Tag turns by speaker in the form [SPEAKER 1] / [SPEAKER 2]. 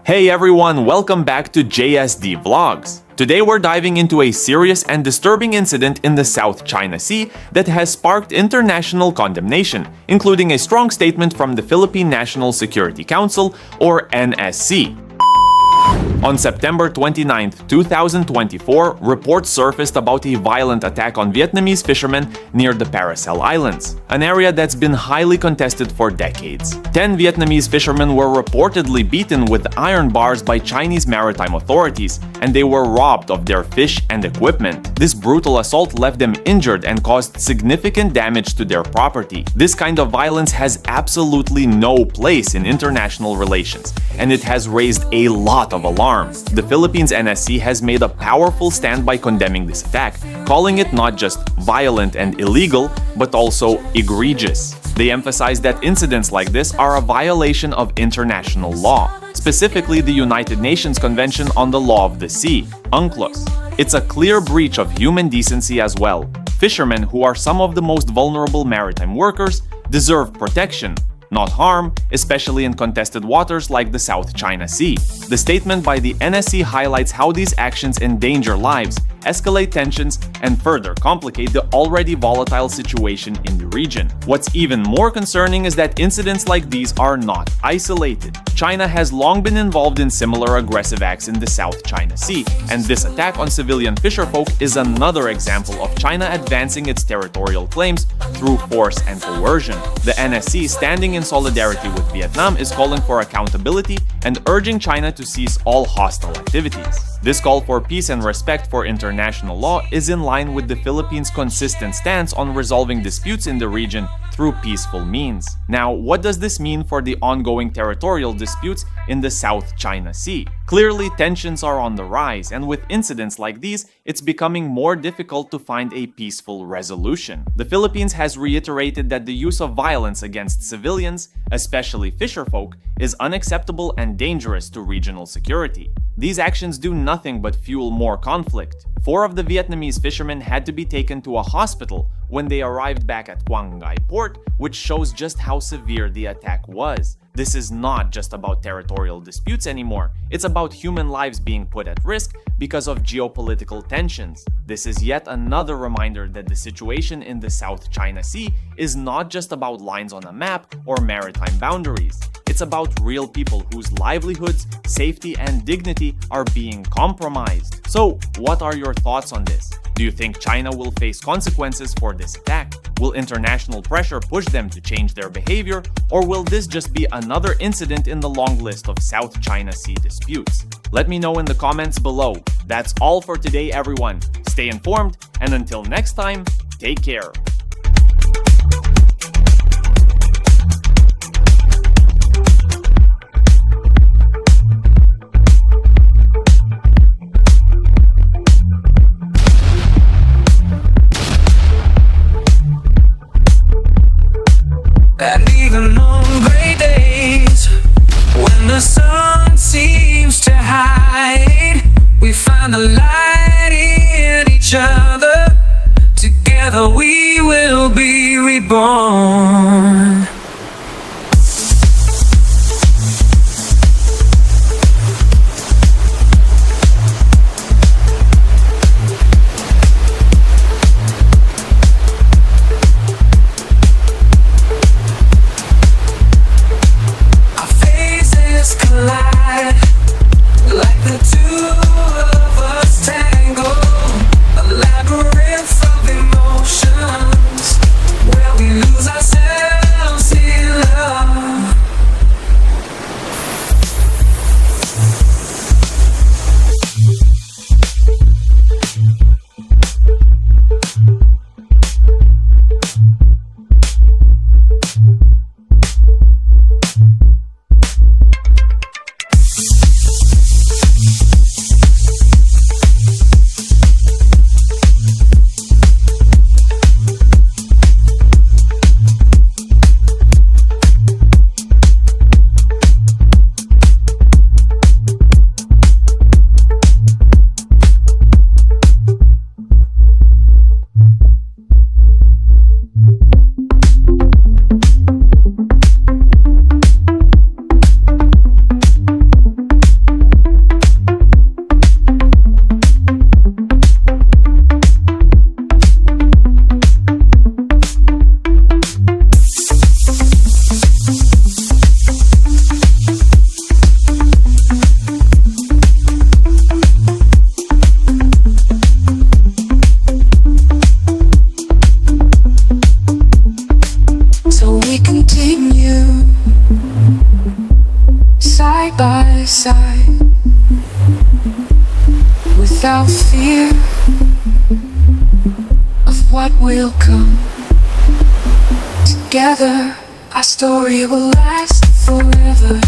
[SPEAKER 1] Hey everyone, welcome back to JSD Vlogs. Today we're diving into a serious and disturbing incident in the South China Sea that has sparked international condemnation, including a strong statement from the Philippine National Security Council, or NSC. On September 29, 2024, reports surfaced about a violent attack on Vietnamese fishermen near the Paracel Islands, an area that's been highly contested for decades. 10 Vietnamese fishermen were reportedly beaten with iron bars by Chinese maritime authorities, and they were robbed of their fish and equipment. This brutal assault left them injured and caused significant damage to their property. This kind of violence has absolutely no place in international relations, and it has raised a lot of alarm. The Philippines NSC has made a powerful stand by condemning this attack, calling it not just violent and illegal, but also egregious. They emphasize that incidents like this are a violation of international law, specifically the United Nations Convention on the Law of the Sea, UNCLOS. It's a clear breach of human decency as well. Fishermen, who are some of the most vulnerable maritime workers, deserve protection, not harm, especially in contested waters like the South China Sea. The statement by the NSC highlights how these actions endanger lives, escalate tensions, and further complicate the already volatile situation in the region. What's even more concerning is that incidents like these are not isolated. China has long been involved in similar aggressive acts in the South China Sea, and this attack on civilian fisherfolk is another example of China advancing its territorial claims through force and coercion. The NSC, standing in solidarity with Vietnam, is calling for accountability and urging China to cease all hostile activities. This call for peace and respect for international law is in line with the Philippines' consistent stance on resolving disputes in the region through peaceful means. Now, what does this mean for the ongoing territorial disputes in the South China Sea? Clearly, tensions are on the rise, and with incidents like these, it's becoming more difficult to find a peaceful resolution. The Philippines has reiterated that the use of violence against civilians, especially fisherfolk, is unacceptable and dangerous to regional security. These actions do nothing but fuel more conflict. 4 of the Vietnamese fishermen had to be taken to a hospital when they arrived back at Quang Ngai port, which shows just how severe the attack was. This is not just about territorial disputes anymore, it's about human lives being put at risk because of geopolitical tensions. This is yet another reminder that the situation in the South China Sea is not just about lines on a map or maritime boundaries. It's about real people whose livelihoods, safety, and dignity are being compromised. So, what are your thoughts on this? Do you think China will face consequences for this attack? Will international pressure push them to change their behavior, or will this just be another incident in the long list of South China Sea disputes? Let me know in the comments below. That's all for today, everyone. Stay informed, and until next time, take care.
[SPEAKER 2] And even on gray days, when the sun seems to hide, we find the light in each other. Together we So we continue side by side without fear of what will come. Together, our story will last forever.